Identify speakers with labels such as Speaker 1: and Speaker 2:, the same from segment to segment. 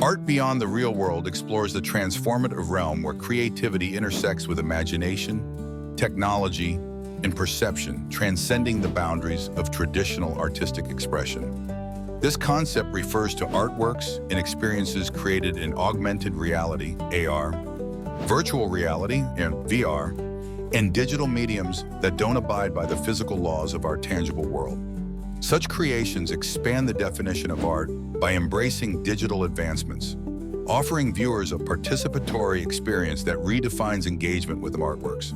Speaker 1: Art Beyond the Real World explores the transformative realm where creativity intersects with imagination, technology, and perception, transcending the boundaries of traditional artistic expression. This concept refers to artworks and experiences created in augmented reality, AR, virtual reality, and VR, and digital mediums that don't abide by the physical laws of our tangible world. Such creations expand the definition of art by embracing digital advancements, offering viewers a participatory experience that redefines engagement with artworks.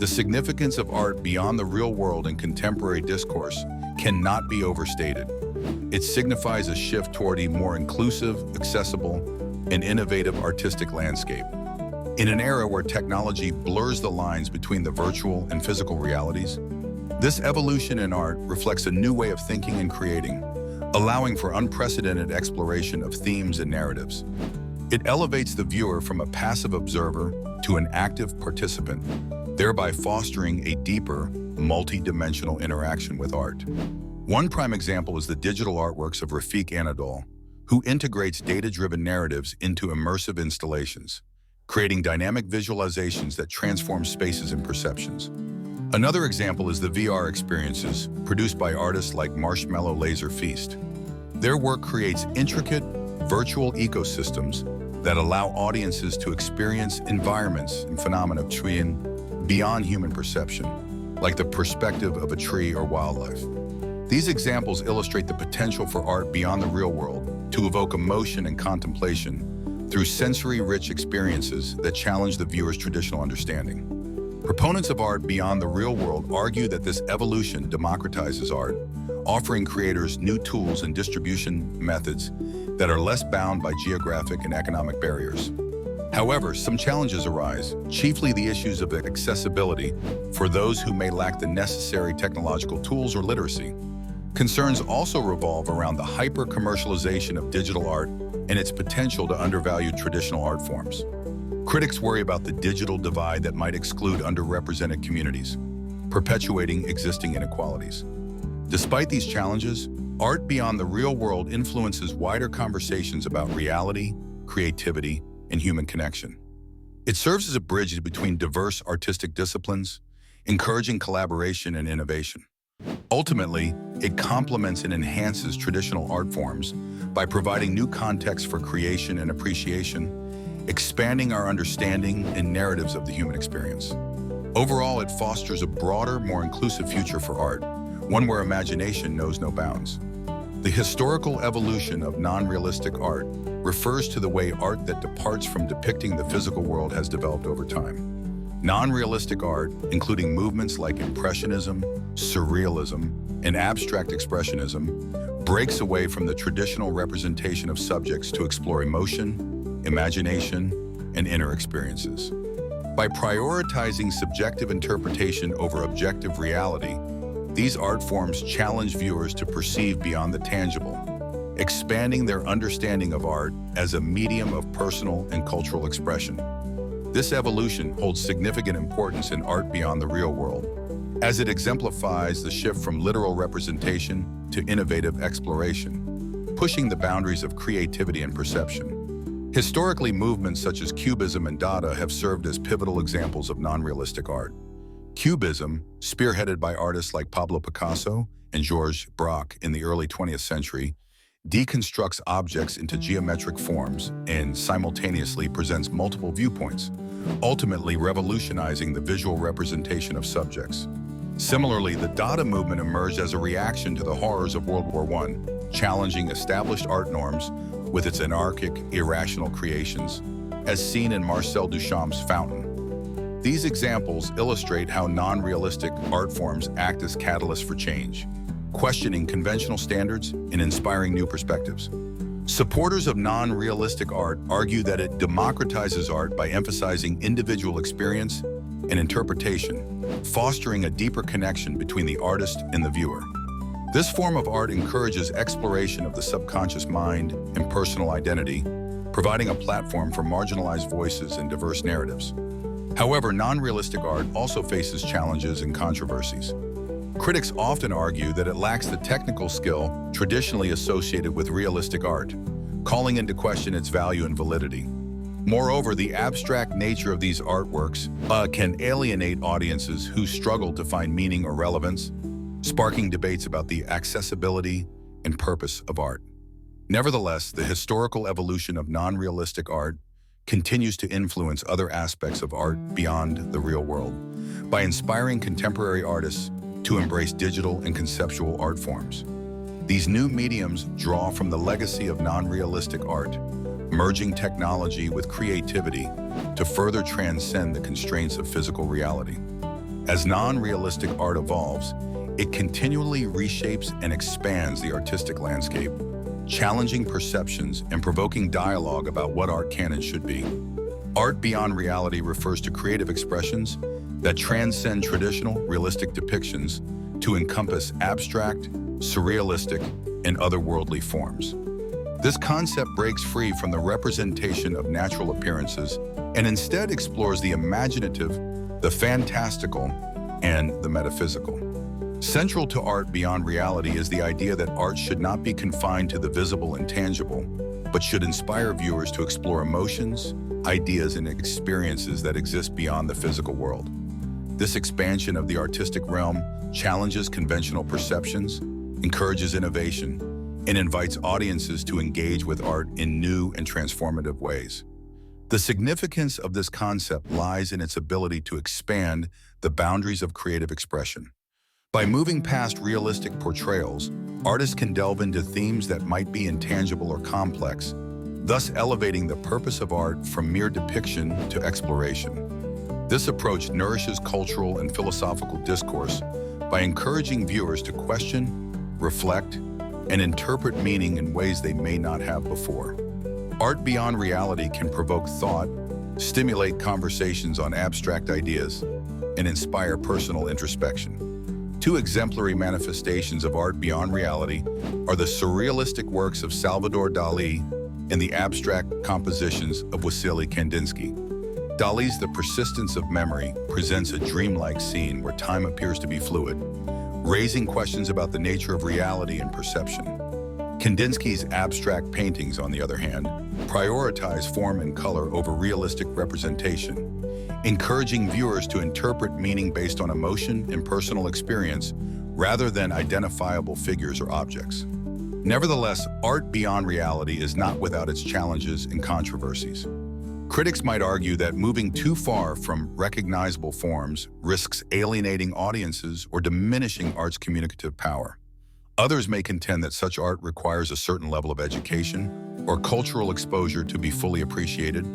Speaker 1: The significance of art beyond the real world in contemporary discourse cannot be overstated. It signifies a shift toward a more inclusive, accessible, and innovative artistic landscape. In an era where technology blurs the lines between the virtual and physical realities, this evolution in art reflects a new way of thinking and creating, allowing for unprecedented exploration of themes and narratives. It elevates the viewer from a passive observer to an active participant, thereby fostering a deeper, multi-dimensional interaction with art. One prime example is the digital artworks of Rafiq Anadol, who integrates data-driven narratives into immersive installations, creating dynamic visualizations that transform spaces and perceptions. Another example is the VR experiences produced by artists like Marshmallow Laser Feast. Their work creates intricate, virtual ecosystems that allow audiences to experience environments and phenomena beyond human perception, like the perspective of a tree or wildlife. These examples illustrate the potential for art beyond the real world to evoke emotion and contemplation through sensory-rich experiences that challenge the viewer's traditional understanding. Proponents of art beyond the real world argue that this evolution democratizes art, offering creators new tools and distribution methods that are less bound by geographic and economic barriers. However, some challenges arise, chiefly the issues of accessibility for those who may lack the necessary technological tools or literacy. Concerns also revolve around the hyper-commercialization of digital art and its potential to undervalue traditional art forms. Critics worry about the digital divide that might exclude underrepresented communities, perpetuating existing inequalities. Despite these challenges, art beyond the real world influences wider conversations about reality, creativity, and human connection. It serves as a bridge between diverse artistic disciplines, encouraging collaboration and innovation. Ultimately, it complements and enhances traditional art forms by providing new contexts for creation and appreciation, expanding our understanding and narratives of the human experience. Overall, it fosters a broader, more inclusive future for art, one where imagination knows no bounds. The historical evolution of non-realistic art refers to the way art that departs from depicting the physical world has developed over time. Non-realistic art, including movements like Impressionism, Surrealism, and Abstract Expressionism, breaks away from the traditional representation of subjects to explore emotion, imagination, and inner experiences. By prioritizing subjective interpretation over objective reality, these art forms challenge viewers to perceive beyond the tangible, expanding their understanding of art as a medium of personal and cultural expression. This evolution holds significant importance in art beyond the real world, as it exemplifies the shift from literal representation to innovative exploration, pushing the boundaries of creativity and perception. Historically, movements such as Cubism and Dada have served as pivotal examples of non-realistic art. Cubism, spearheaded by artists like Pablo Picasso and Georges Braque in the early 20th century, deconstructs objects into geometric forms and simultaneously presents multiple viewpoints, ultimately revolutionizing the visual representation of subjects. Similarly, the Dada movement emerged as a reaction to the horrors of World War I, challenging established art norms with its anarchic, irrational creations, as seen in Marcel Duchamp's Fountain. These examples illustrate how non-realistic art forms act as catalysts for change, questioning conventional standards and inspiring new perspectives. Supporters of non-realistic art argue that it democratizes art by emphasizing individual experience and interpretation, fostering a deeper connection between the artist and the viewer. This form of art encourages exploration of the subconscious mind and personal identity, providing a platform for marginalized voices and diverse narratives. However, non-realistic art also faces challenges and controversies. Critics often argue that it lacks the technical skill traditionally associated with realistic art, calling into question its value and validity. Moreover, the abstract nature of these artworks can alienate audiences who struggle to find meaning or relevance, sparking debates about the accessibility and purpose of art. Nevertheless, the historical evolution of non-realistic art continues to influence other aspects of art beyond the real world by inspiring contemporary artists to embrace digital and conceptual art forms. These new mediums draw from the legacy of non-realistic art, merging technology with creativity to further transcend the constraints of physical reality. As non-realistic art evolves, it continually reshapes and expands the artistic landscape, challenging perceptions and provoking dialogue about what art can and should be. Art beyond reality refers to creative expressions that transcend traditional, realistic depictions to encompass abstract, surrealistic, and otherworldly forms. This concept breaks free from the representation of natural appearances and instead explores the imaginative, the fantastical, and the metaphysical. Central to art beyond reality is the idea that art should not be confined to the visible and tangible, but should inspire viewers to explore emotions, ideas, and experiences that exist beyond the physical world. This expansion of the artistic realm challenges conventional perceptions, encourages innovation, and invites audiences to engage with art in new and transformative ways. The significance of this concept lies in its ability to expand the boundaries of creative expression. By moving past realistic portrayals, artists can delve into themes that might be intangible or complex, thus elevating the purpose of art from mere depiction to exploration. This approach nourishes cultural and philosophical discourse by encouraging viewers to question, reflect, and interpret meaning in ways they may not have before. Art beyond reality can provoke thought, stimulate conversations on abstract ideas, and inspire personal introspection. Two exemplary manifestations of art beyond reality are the surrealistic works of Salvador Dali and the abstract compositions of Wassily Kandinsky. Dali's The Persistence of Memory presents a dreamlike scene where time appears to be fluid, raising questions about the nature of reality and perception. Kandinsky's abstract paintings, on the other hand, prioritize form and color over realistic representation, encouraging viewers to interpret meaning based on emotion and personal experience rather than identifiable figures or objects. Nevertheless, art beyond reality is not without its challenges and controversies. Critics might argue that moving too far from recognizable forms risks alienating audiences or diminishing art's communicative power. Others may contend that such art requires a certain level of education or cultural exposure to be fully appreciated,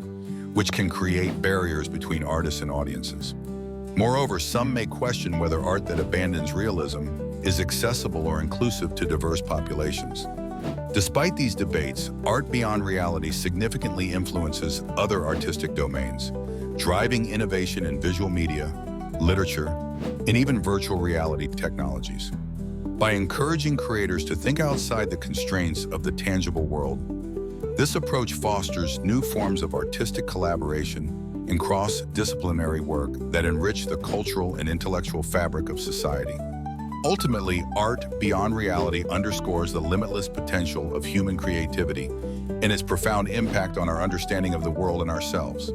Speaker 1: which can create barriers between artists and audiences. Moreover, some may question whether art that abandons realism is accessible or inclusive to diverse populations. Despite these debates, art beyond reality significantly influences other artistic domains, driving innovation in visual media, literature, and even virtual reality technologies. By encouraging creators to think outside the constraints of the tangible world, this approach fosters new forms of artistic collaboration and cross-disciplinary work that enrich the cultural and intellectual fabric of society. Ultimately, art beyond reality underscores the limitless potential of human creativity and its profound impact on our understanding of the world and ourselves.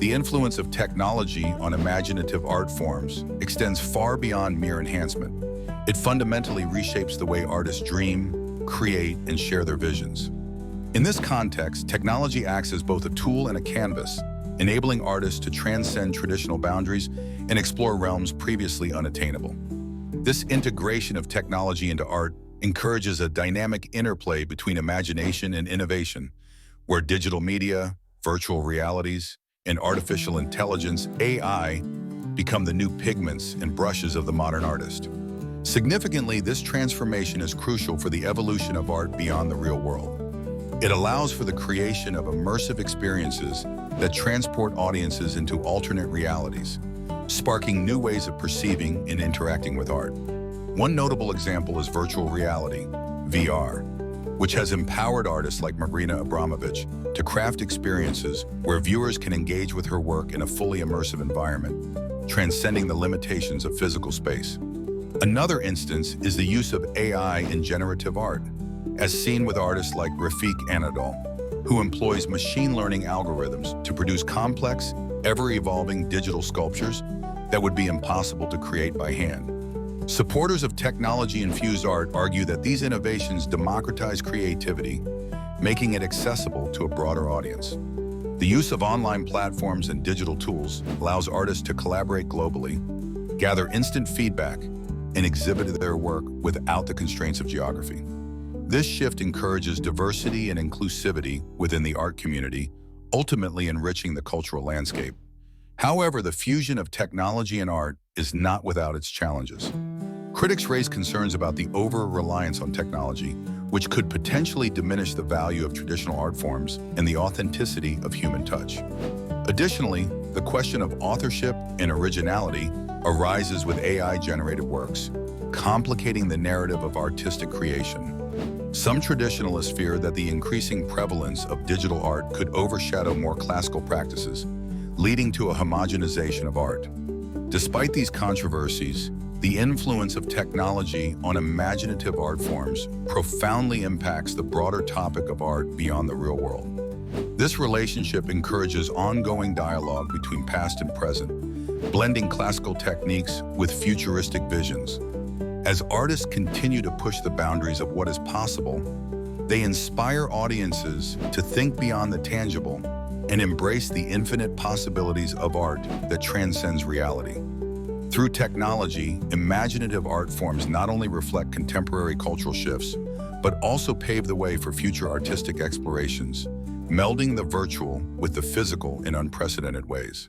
Speaker 1: The influence of technology on imaginative art forms extends far beyond mere enhancement. It fundamentally reshapes the way artists dream, create, and share their visions. In this context, technology acts as both a tool and a canvas, enabling artists to transcend traditional boundaries and explore realms previously unattainable. This integration of technology into art encourages a dynamic interplay between imagination and innovation, where digital media, virtual realities, and artificial intelligence, AI, become the new pigments and brushes of the modern artist. Significantly, this transformation is crucial for the evolution of art beyond the real world. It allows for the creation of immersive experiences that transport audiences into alternate realities, sparking new ways of perceiving and interacting with art. One notable example is virtual reality, VR, which has empowered artists like Marina Abramović to craft experiences where viewers can engage with her work in a fully immersive environment, transcending the limitations of physical space. Another instance is the use of AI in generative art, as seen with artists like Rafik Anadol, who employs machine learning algorithms to produce complex, ever-evolving digital sculptures that would be impossible to create by hand. Supporters of technology-infused art argue that these innovations democratize creativity, making it accessible to a broader audience. The use of online platforms and digital tools allows artists to collaborate globally, gather instant feedback, and exhibit their work without the constraints of geography. This shift encourages diversity and inclusivity within the art community, ultimately enriching the cultural landscape. However, the fusion of technology and art is not without its challenges. Critics raise concerns about the over-reliance on technology, which could potentially diminish the value of traditional art forms and the authenticity of human touch. Additionally, the question of authorship and originality arises with AI-generated works, complicating the narrative of artistic creation. Some traditionalists fear that the increasing prevalence of digital art could overshadow more classical practices, leading to a homogenization of art. Despite these controversies, the influence of technology on imaginative art forms profoundly impacts the broader topic of art beyond the real world. This relationship encourages ongoing dialogue between past and present, blending classical techniques with futuristic visions. As artists continue to push the boundaries of what is possible, they inspire audiences to think beyond the tangible and embrace the infinite possibilities of art that transcends reality. Through technology, imaginative art forms not only reflect contemporary cultural shifts, but also pave the way for future artistic explorations, melding the virtual with the physical in unprecedented ways.